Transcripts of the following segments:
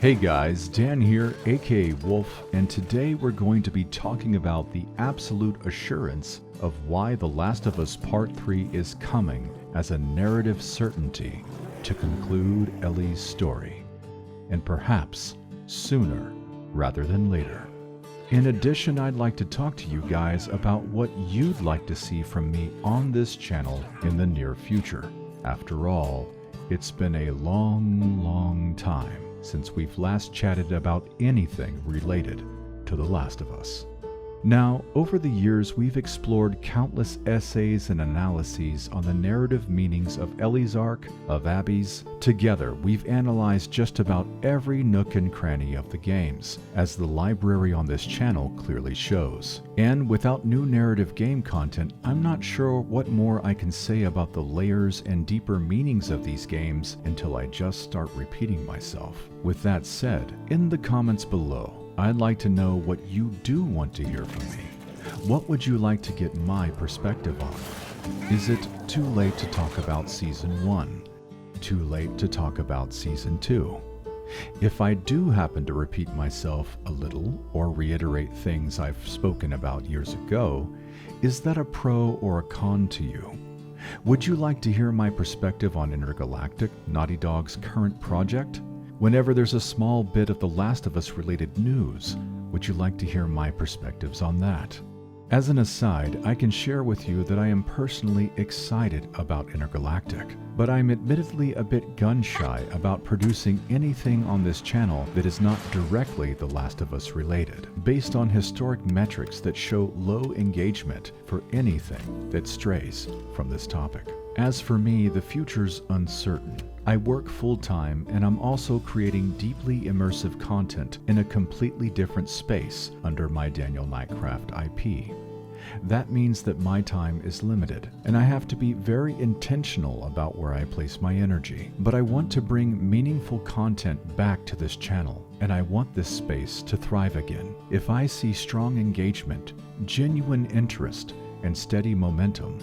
Hey guys, Dan here, aka Wolf, and today we're going to be talking about the absolute assurance of why The Last of Us Part 3 is coming as a narrative certainty to conclude Ellie's story, and perhaps sooner rather than later. In addition, I'd like to talk to you guys about what you'd like to see from me on this channel in the near future. After all, it's been a long time since we've last chatted about anything related to The Last of Us. Now, over the years, we've explored countless essays and analyses on the narrative meanings of Ellie's arc, of Abby's. Together, we've analyzed just about every nook and cranny of the games, as the library on this channel clearly shows. And without new narrative game content, I'm not sure what more I can say about the layers and deeper meanings of these games until I just start repeating myself. With that said, in the comments below, I'd like to know what you do want to hear from me. What would you like to get my perspective on? Is it too late to talk about Season 1? Too late to talk about Season 2? If I do happen to repeat myself a little or reiterate things I've spoken about years ago, is that a pro or a con to you? Would you like to hear my perspective on Intergalactic, Naughty Dog's current project? Whenever there's a small bit of The Last of Us related news, would you like to hear my perspectives on that? As an aside, I can share with you that I am personally excited about Intergalactic, but I'm admittedly a bit gun-shy about producing anything on this channel that is not directly The Last of Us related, based on historic metrics that show low engagement for anything that strays from this topic. As for me, the future's uncertain. I work full-time, and I'm also creating deeply immersive content in a completely different space under my Daniel Nightcraft IP. That means that my time is limited, and I have to be very intentional about where I place my energy. But I want to bring meaningful content back to this channel, and I want this space to thrive again. If I see strong engagement, genuine interest, and steady momentum,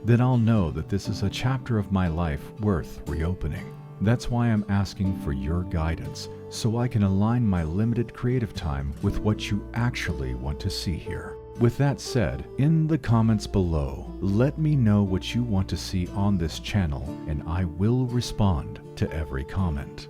then I'll know that this is a chapter of my life worth reopening. That's why I'm asking for your guidance, so I can align my limited creative time with what you actually want to see here. With that said, in the comments below, let me know what you want to see on this channel, and I will respond to every comment.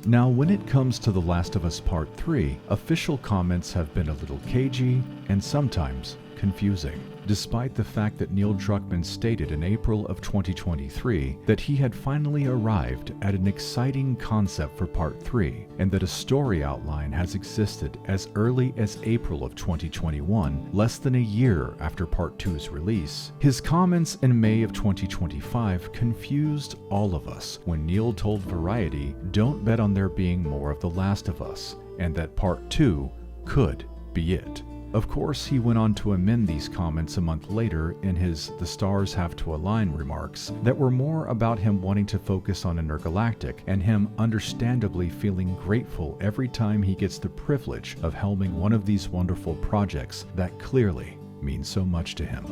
Now, when it comes to The Last of Us Part 3, official comments have been a little cagey and sometimes confusing, despite the fact that Neil Druckmann stated in April of 2023 that he had finally arrived at an exciting concept for Part 3, and that a story outline has existed as early as April of 2021, less than a year after Part 2's release. His comments in May of 2025 confused all of us when Neil told Variety, "Don't bet on there being more of The Last of Us," and that Part 2 could be it. Of course, he went on to amend these comments a month later in his "The Stars Have to Align" remarks that were more about him wanting to focus on Intergalactic and him understandably feeling grateful every time he gets the privilege of helming one of these wonderful projects that clearly means so much to him.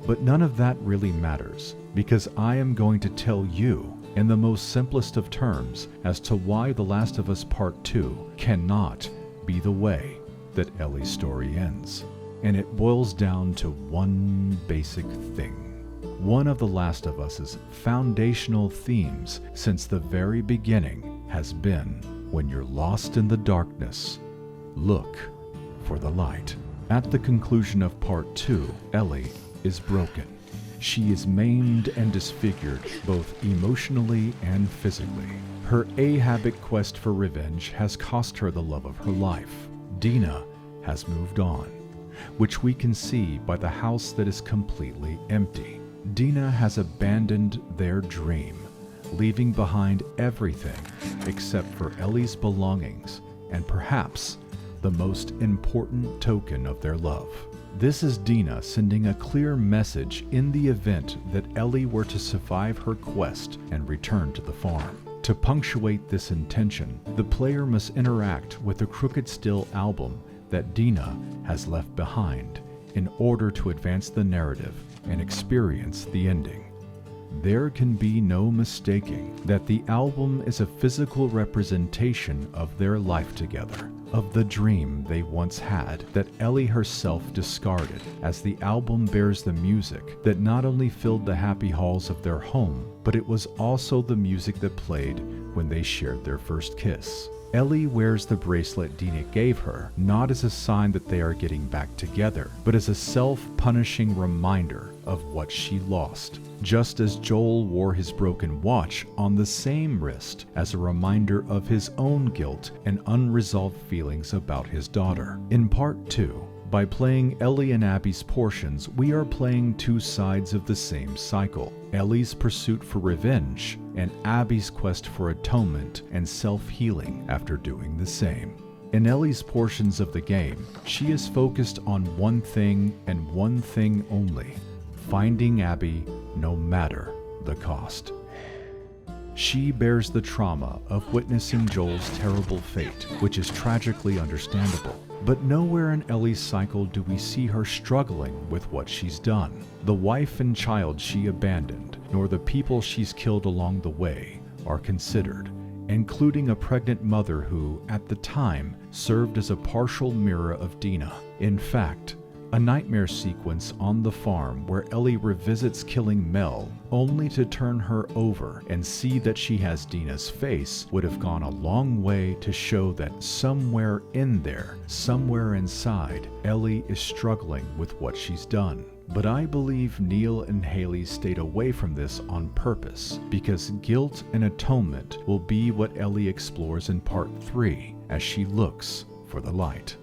But none of that really matters, because I am going to tell you in the most simplest of terms as to why The Last of Us Part 2 cannot be the way that Ellie's story ends. And it boils down to one basic thing. One of The Last of Us's foundational themes since the very beginning has been, when you're lost in the darkness, look for the light. At the conclusion of Part 2, Ellie is broken. She is maimed and disfigured both emotionally and physically. Her ahabic quest for revenge has cost her the love of her life. Dina has moved on, which we can see by the house that is completely empty. Dina has abandoned their dream, leaving behind everything except for Ellie's belongings and perhaps the most important token of their love. This is Dina sending a clear message in the event that Ellie were to survive her quest and return to the farm. To punctuate this intention, the player must interact with the Crooked Still album that Dina has left behind in order to advance the narrative and experience the ending. there can be no mistaking that the album is a physical representation of their life together, of the dream they once had that Ellie herself discarded, as the album bears the music that not only filled the happy halls of their home, but it was also the music that played when they shared their first kiss. Ellie wears the bracelet Dina gave her, not as a sign that they are getting back together, but as a self-punishing reminder of what she lost, just as Joel wore his broken watch on the same wrist as a reminder of his own guilt and unresolved feelings about his daughter. In part 2, by playing Ellie and Abby's portions, we are playing two sides of the same cycle: Ellie's pursuit for revenge and Abby's quest for atonement and self-healing after doing the same. In Ellie's portions of the game, she is focused on one thing and one thing only: finding Abby no matter the cost. She bears the trauma of witnessing Joel's terrible fate, which is tragically understandable. But nowhere in Ellie's cycle do we see her struggling with what she's done. The wife and child she abandoned, nor the people she's killed along the way, are considered, including a pregnant mother who, at the time, served as a partial mirror of Dina. In fact, a nightmare sequence on the farm where Ellie revisits killing Mel only to turn her over and see that she has Dina's face would have gone a long way to show that somewhere in there, somewhere inside, Ellie is struggling with what she's done. But I believe Neil and Haley stayed away from this on purpose, because guilt and atonement will be what Ellie explores in part 3 as she looks for the light.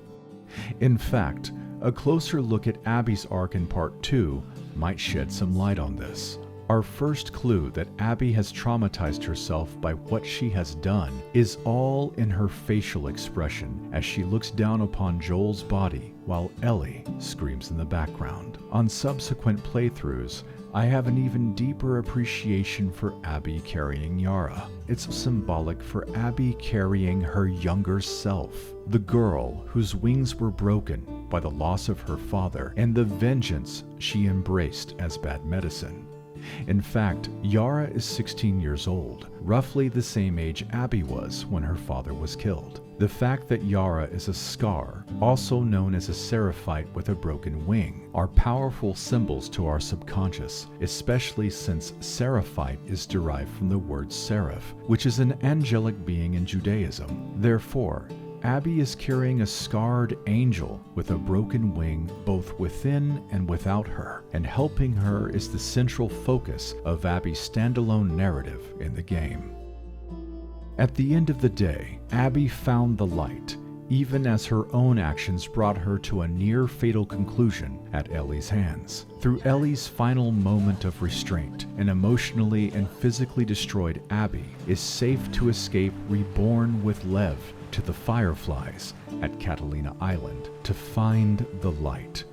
In fact, a closer look at Abby's arc in part 2 might shed some light on this. Our first clue that Abby has traumatized herself by what she has done is all in her facial expression as she looks down upon Joel's body while Ellie screams in the background. On subsequent playthroughs, I have an even deeper appreciation for Abby carrying Yara. It's symbolic for Abby carrying her younger self, the girl whose wings were broken by the loss of her father and the vengeance she embraced as bad medicine. In fact, Yara is 16 years old, roughly the same age Abby was when her father was killed. The fact that Yara is a scar, also known as a seraphite with a broken wing, are powerful symbols to our subconscious, especially since seraphite is derived from the word seraph, which is an angelic being in Judaism. Therefore, Abby is carrying a scarred angel with a broken wing both within and without her, and helping her is the central focus of Abby's standalone narrative in the game. At the end of the day, Abby found the light, even as her own actions brought her to a near-fatal conclusion at Ellie's hands. Through Ellie's final moment of restraint, an emotionally and physically destroyed Abby is safe to escape, reborn with Lev to the Fireflies at Catalina Island to find the light.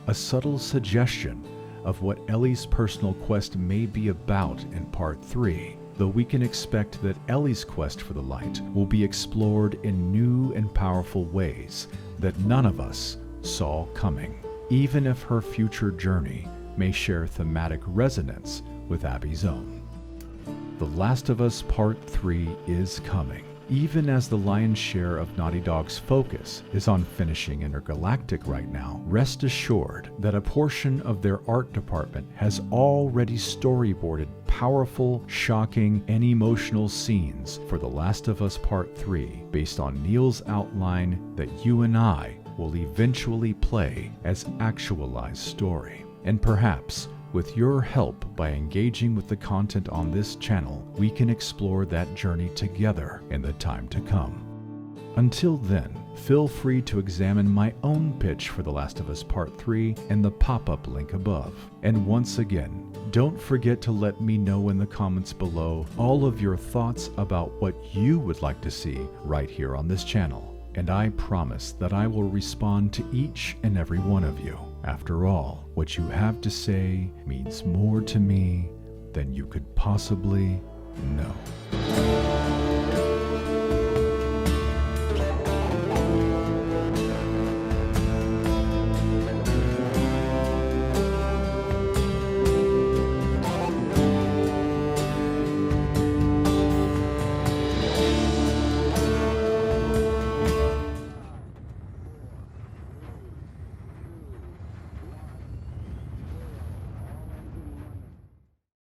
A subtle suggestion of what Ellie's personal quest may be about in part 3, though we can expect that Ellie's quest for the light will be explored in new and powerful ways that none of us saw coming, even if her future journey may share thematic resonance with Abby's own. The Last of Us Part 3 is coming. Even as the lion's share of Naughty Dog's focus is on finishing Intergalactic right now, rest assured that a portion of their art department has already storyboarded powerful, shocking, and emotional scenes for The Last of Us Part 3 based on Neil's outline that you and I will eventually play as actualized story. And perhaps, with your help by engaging with the content on this channel, we can explore that journey together in the time to come. Until then, feel free to examine my own pitch for The Last of Us Part 3 in the pop-up link above. And once again, don't forget to let me know in the comments below all of your thoughts about what you would like to see right here on this channel. And I promise that I will respond to each and every one of you. After all, what you have to say means more to me than you could possibly know.